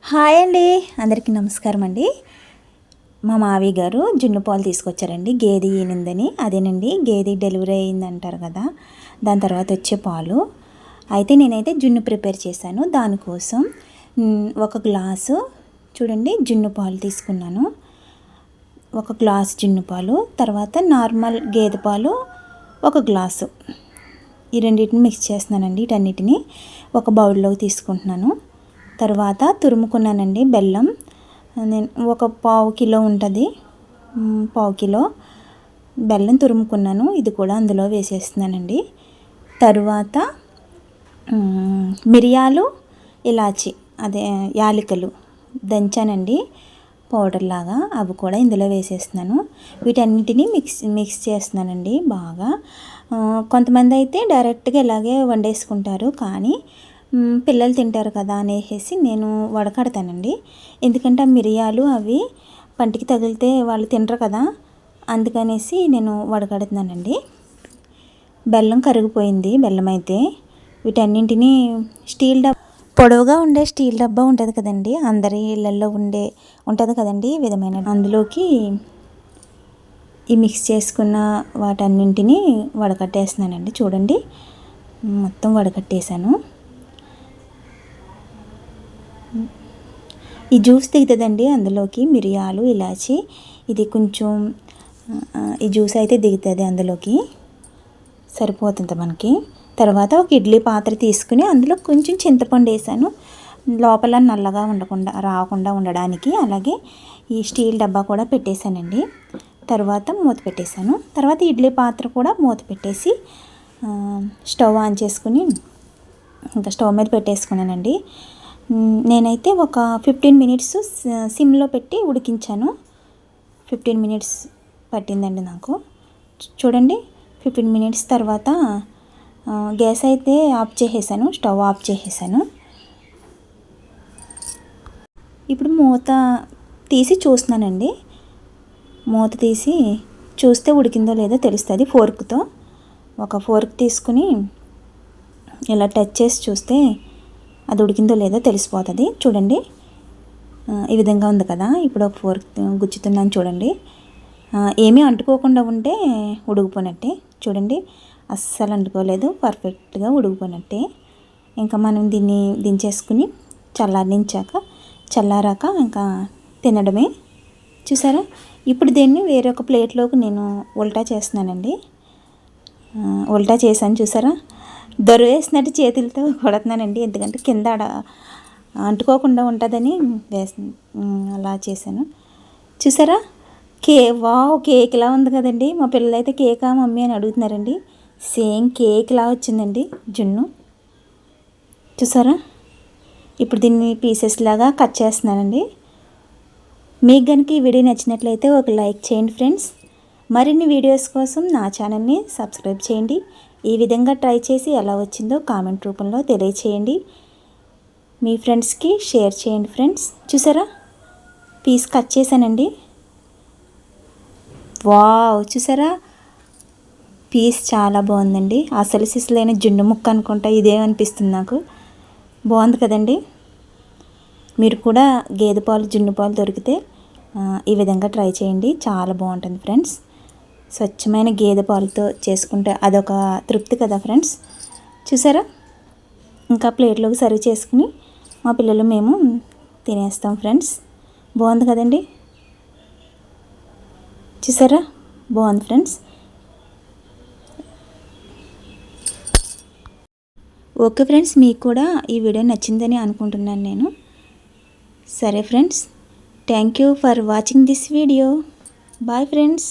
Hi అండి, అందరికీ నమస్కారం అండి. మా మావి గారు జున్ను పాలు తీసుకొచ్చారండి. గేదె ఈనిందని, అదేనండి గేదె డెలివరీ అయిందంటారు కదా, దాని తర్వాత వచ్చే పాలు. అయితే నేనైతే జున్ను ప్రిపేర్ చేశాను. దానికోసం ఒక గ్లాసు చూడండి జున్ను పాలు తీసుకున్నాను. ఒక గ్లాసు జున్ను పాలు, తర్వాత నార్మల్ గేదె పాలు ఒక గ్లాసు. ఈ రెండింటిని మిక్స్ చేస్తున్నానండి. వీటన్నిటిని ఒక బౌల్లోకి తీసుకుంటున్నాను. తర్వాత తురుముకున్నానండి బెల్లం. నేను ఒక పావు కిలో ఉంటుంది, పావు కిలో బెల్లం తురుముకున్నాను. ఇది కూడా అందులో వేసేస్తున్నానండి. తరువాత మిరియాలు, ఇలాచి, అదే యాలకులు దంచానండి పౌడర్ లాగా, అవి కూడా ఇందులో వేసేస్తున్నాను. వీటన్నిటిని మిక్స్ చేస్తున్నానండి బాగా. కొంతమంది అయితే డైరెక్ట్గా ఇలాగే వండేసుకుంటారు, కానీ పిల్లలు తింటారు కదా అనేసి నేను వడకడతానండి. ఎందుకంటే ఆ మిరియాలు అవి పంటికి తగిలితే వాళ్ళు తినరు కదా, అందుకనేసి నేను వడకడుతున్నానండి. బెల్లం కరిగిపోయింది. బెల్లం అయితే వీటన్నింటినీ పొడవుగా ఉండే స్టీల్ డబ్బా ఉంటుంది కదండి, అందరి ఇళ్ళల్లో ఉంటుంది కదండి, ఈ విధమైన అందులోకి ఈ మిక్స్ చేసుకున్న వాటన్నింటినీ వడకట్టేస్తున్నానండి. చూడండి, మొత్తం వడకట్టేశాను. ఈ జ్యూస్ దిగుతుందండి అందులోకి, మిరియాలు, ఇలాచి, ఇది కొంచెం ఈ జ్యూస్ అయితే దిగుతుంది అందులోకి, సరిపోతుంది మనకి. తర్వాత ఒక ఇడ్లీ పాత్ర తీసుకుని అందులో కొంచెం చింతపండు వేసాను, లోపల నల్లగా రాకుండా ఉండడానికి. అలాగే ఈ స్టీల్ డబ్బా కూడా పెట్టేశానండి. తర్వాత మూత పెట్టేశాను. తర్వాత ఇడ్లీ పాత్ర కూడా మూత పెట్టేసి స్టవ్ ఆన్ చేసుకుని ఇంకా స్టవ్ మీద పెట్టేసుకున్నానండి. నేనైతే ఒక 15 మినిట్స్ సిమ్లో పెట్టి ఉడికించాను. 15 మినిట్స్ పట్టిందండి నాకు. చూడండి, 15 మినిట్స్ తర్వాత గ్యాస్ అయితే ఆఫ్ చేసేసాను, స్టవ్ ఆఫ్ చేసేసాను. ఇప్పుడు మూత తీసి చూస్తున్నానండి. మూత తీసి చూస్తే ఉడికిందో లేదో తెలుస్తుంది. ఫోర్క్తో ఒక ఫోర్క్ తీసుకుని ఇలా టచ్ చేసి చూస్తే అది ఉడికిందో లేదో తెలిసిపోతుంది. చూడండి, ఈ విధంగా ఉంది కదా. ఇప్పుడు ఒక ఫోర్క్ గుచ్చుతున్నాను చూడండి. ఏమీ అంటుకోకుండా ఉంటే ఉడికిపోయినట్టే. చూడండి, అస్సలు అంటుకోలేదు, పర్ఫెక్ట్గా ఉడికిపోయినట్టే. ఇంకా మనం దీన్ని దించేసుకుని చల్లారాక ఇంకా తినడమే. చూసారా, ఇప్పుడు దీన్ని వేరొక ప్లేట్లోకి నేను ఉల్టా చేస్తున్నానండి. ఉల్టా చేశాను, చూసారా, దొరవేసినట్టు చేతులతో కొడుతున్నానండి. ఎందుకంటే కింద అంటుకోకుండా ఉంటుందని అలా చేశాను. చూసారా, కేక్లా ఉంది కదండి. మా పిల్లలు అయితే కేకా మమ్మీ అని అడుగుతున్నారండి. సేమ్ కేక్లా వచ్చిందండి జున్ను. చూసారా, ఇప్పుడు దీన్ని పీసెస్ లాగా కట్ చేస్తున్నానండి. మీకు కనుక ఈ వీడియో నచ్చినట్లయితే ఒక లైక్ చేయండి ఫ్రెండ్స్. మరిన్ని వీడియోస్ కోసం నా ఛానల్ని సబ్స్క్రైబ్ చేయండి. ఈ విధంగా ట్రై చేసి ఎలా వచ్చిందో కామెంట్ రూపంలో తెలియచేయండి. మీ ఫ్రెండ్స్కి షేర్ చేయండి ఫ్రెండ్స్. చూసారా, పీస్ కట్ చేశానండి. వావ్, చూసారా, పీస్ చాలా బాగుందండి. అసలు సిసలైన జున్ను ముక్క అనుకుంటా ఇదేమనిపిస్తుంది నాకు. బాగుంది కదండి. మీరు కూడా గేదె పాలు, జున్ను పాలు దొరికితే ఈ విధంగా ట్రై చేయండి. చాలా బాగుంటుంది ఫ్రెండ్స్. స్వచ్ఛమైన గేదె పాలతో చేసుకుంటే అదొక తృప్తి కదా ఫ్రెండ్స్. చూసారా, ఇంకా ప్లేట్లోకి సర్వ్ చేసుకుని మా పిల్లలు మేము తినేస్తాం ఫ్రెండ్స్. బాగుంది కదండి. చూసారా, బాగుంది ఫ్రెండ్స్. ఓకే ఫ్రెండ్స్, మీకు కూడా ఈ వీడియో నచ్చిందని అనుకుంటున్నాను నేను. సరే friends, thank you for watching this video. Bye friends.